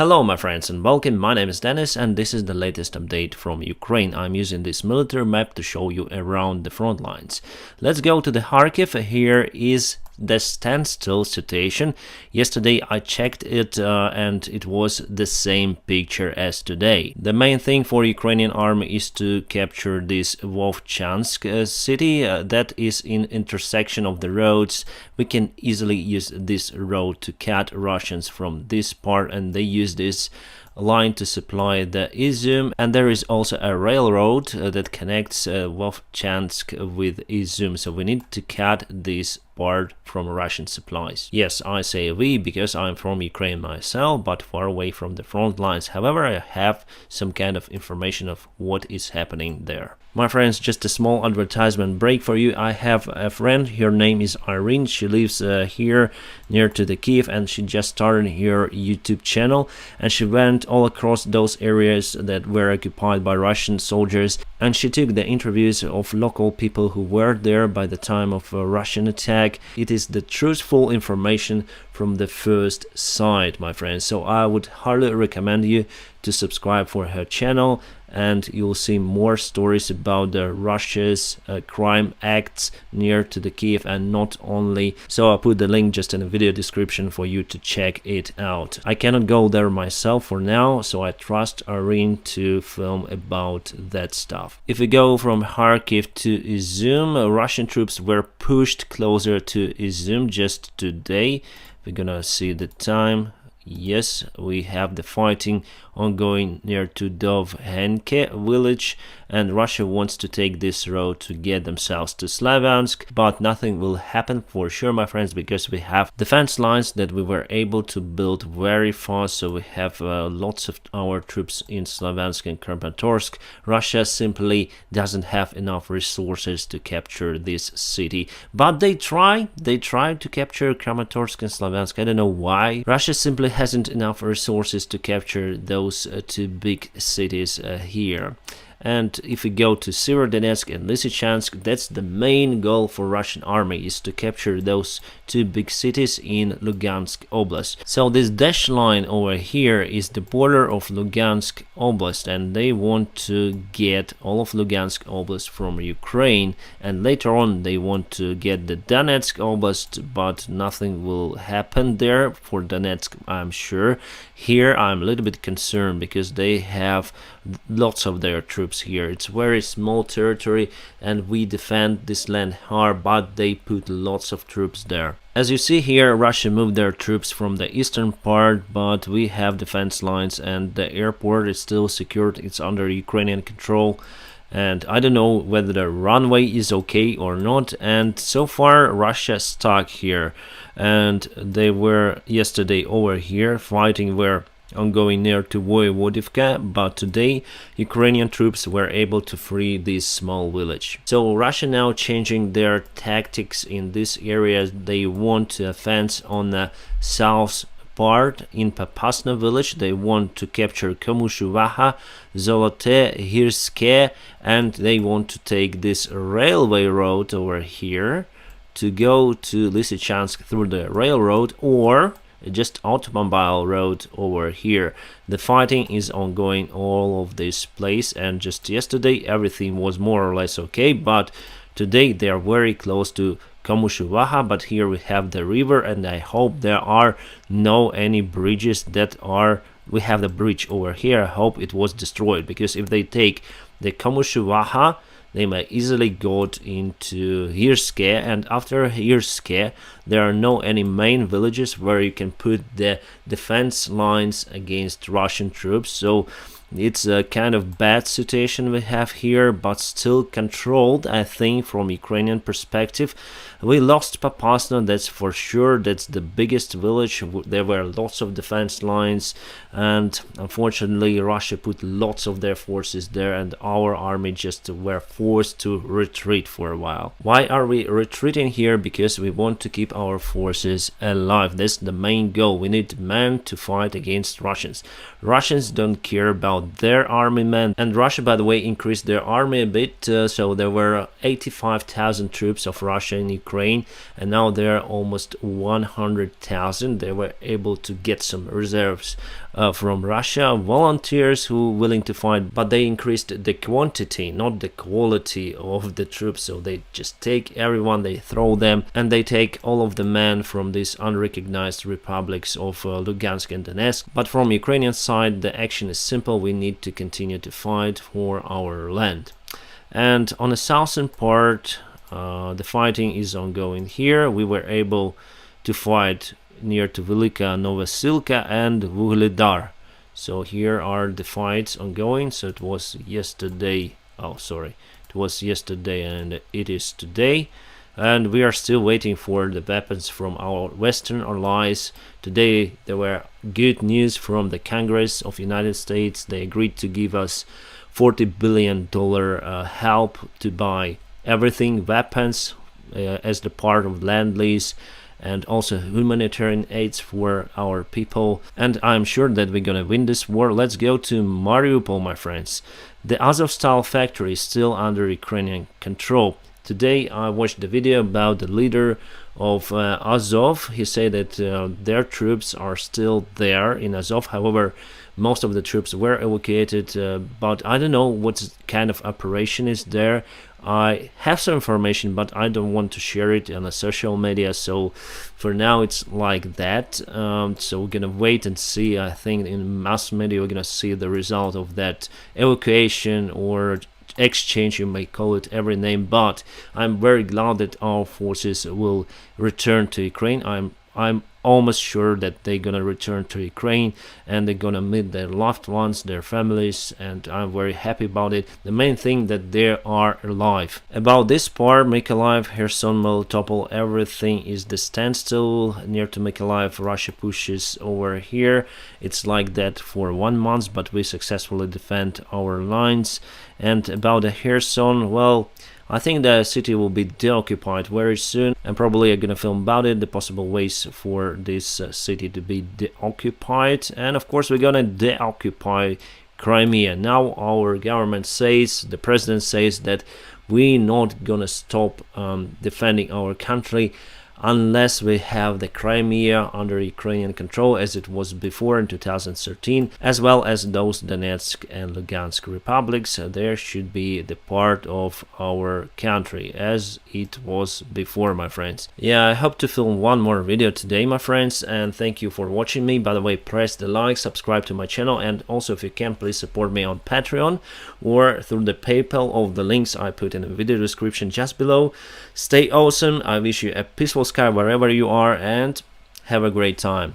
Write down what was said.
Hello my friends and welcome, my name is Dennis and this is the latest update from Ukraine. I'm using this military map to show you around the front lines. Let's go to the Kharkiv. Here is the standstill situation. Yesterday I checked it and it was the same picture as today. The main thing for Ukrainian army is to capture this Vovchansk city that is in intersection of the roads. We can easily use this road to cut Russians from this part, and they use this line to supply the Izium, and there is also a railroad that connects Vovchansk with Izium, so we need to cut this part from Russian supplies. Yes, I say we because I'm from Ukraine myself, but far away from the front lines. However, I have some kind of information of what is happening there. My friends, just a small advertisement break for you. I have a friend, her name is Irene. She lives here near to the Kiev, and she just started her YouTube channel, and she went all across those areas that were occupied by Russian soldiers, and she took the interviews of local people who were there by the time of a Russian attack. It is the truthful information from the first side, my friends, so I would highly recommend you to subscribe for her channel, and you'll see more stories about the Russia's crime acts near to the Kiev, and not only. So I'll put the link just in the video description for you to check it out. I cannot go there myself for now, so I trust Irene to film about that stuff. If we go from Kharkiv to Izium, Russian troops were pushed closer to Izium just today. We're gonna see the time. Yes, we have the fighting ongoing near to Dovhenke village, and Russia wants to take this road to get themselves to Sloviansk, but nothing will happen for sure, my friends, because we have defense lines that we were able to build very fast. So we have lots of our troops in Sloviansk and Kramatorsk. Russia simply doesn't have enough resources to capture this city, but they try to capture Kramatorsk and Sloviansk. I don't know why. Russia simply hasn't enough resources to capture those two big cities here. And if we go to Severodonetsk and Lysychansk, that's the main goal for Russian army, is to capture those two big cities in Lugansk oblast. So this dashed line over here is the border of Lugansk oblast, and they want to get all of Lugansk oblast from Ukraine, and later on they want to get the Donetsk oblast, but nothing will happen there for Donetsk, I'm sure. Here I'm a little bit concerned because they have lots of their troops here. It's very small territory and we defend this land hard, but they put lots of troops there. As you see here, Russia moved their troops from the eastern part, but we have defense lines and the airport is still secured. It's under Ukrainian control, and I don't know whether the runway is okay or not, and so far Russia stuck here, and they were yesterday over here. Fighting were ongoing near to Voyevodivka, but today Ukrainian troops were able to free this small village. So Russia now changing their tactics in this area. They want to advance on the south part in Popasna village. They want to capture Komushuvaha, Zolote, Hirske, and they want to take this railway road over here to go to Lysychansk through the railroad, or just automobile road over here. The fighting is ongoing all of this place, and just yesterday everything was more or less okay, but today they are very close to Komushuvaha. But here we have the river, and I hope there are no any bridges that are. We have the bridge over here. I hope it was destroyed, because if they take the Komushuvaha, they may easily go into Hirske, and after Hirske there are no any main villages where you can put the defense lines against Russian troops. So it's a kind of bad situation we have here, but still controlled, I think, from Ukrainian perspective. We lost Popasna, that's for sure. That's the biggest village. There were lots of defense lines, and unfortunately Russia put lots of their forces there, and our army just were forced to retreat for a while. Why are we retreating here? Because we want to keep our forces alive. That's the main goal. We need men to fight against Russians. Russians don't care about about their army men. And Russia, by the way, increased their army a bit, so there were 85,000 troops of Russia in Ukraine, and now there are almost 100,000. They were able to get some reserves from Russia, volunteers who were willing to fight, but they increased the quantity, not the quality of the troops. So they just take everyone, they throw them, and they take all of the men from these unrecognized republics of Lugansk and Donetsk. But from Ukrainian side, the action is simple. We need to continue to fight for our land. And on the southern part, the fighting is ongoing here. We were able to fight near to Velika Novosilka and Vuhledar. So here are the fights ongoing. So it was yesterday, it was yesterday and it is today, and we are still waiting for the weapons from our Western allies. Today there were good news from the Congress of United States. They agreed to give us $40 billion help to buy everything, weapons as the part of Lend-Lease, and also humanitarian aids for our people. And I'm sure that we're gonna win this war. Let's go to Mariupol, my friends. The Azovstal factory is still under Ukrainian control. Today I watched the video about the leader of Azov. He said that their troops are still there in Azov. However, most of the troops were evacuated, but I don't know what kind of operation is there. I have some information, but I don't want to share it on the social media, so for now it's like that. So we're gonna wait and see. I think in mass media we're gonna see the result of that evacuation or exchange, you may call it every name, but I'm very glad that our forces will return to Ukraine. I'm almost sure that they're gonna return to Ukraine and they're gonna meet their loved ones, their families, and I'm very happy about it. The main thing that they are alive. About this part, Mykolaiv, Kherson, Melitopol, everything is the standstill. Near to Mykolaiv, Russia pushes over here. It's like that for 1 month, but we successfully defend our lines. And about the Kherson, well, I think the city will be deoccupied very soon, and probably I'm gonna film about it, the possible ways for this city to be deoccupied. And of course we're gonna deoccupy Crimea. Now our government says, the president says that we're not gonna stop defending our country unless we have the Crimea under Ukrainian control as it was before in 2013, as well as those Donetsk and Lugansk republics. There should be the part of our country as it was before, my friends. Yeah, I hope to film one more video today, my friends, and thank you for watching me. By the way, press the like, subscribe to my channel, and also if you can, please support me on Patreon or through the PayPal of the links I put in the video description just below. Stay awesome. I wish you a peaceful sky wherever you are, and have a great time.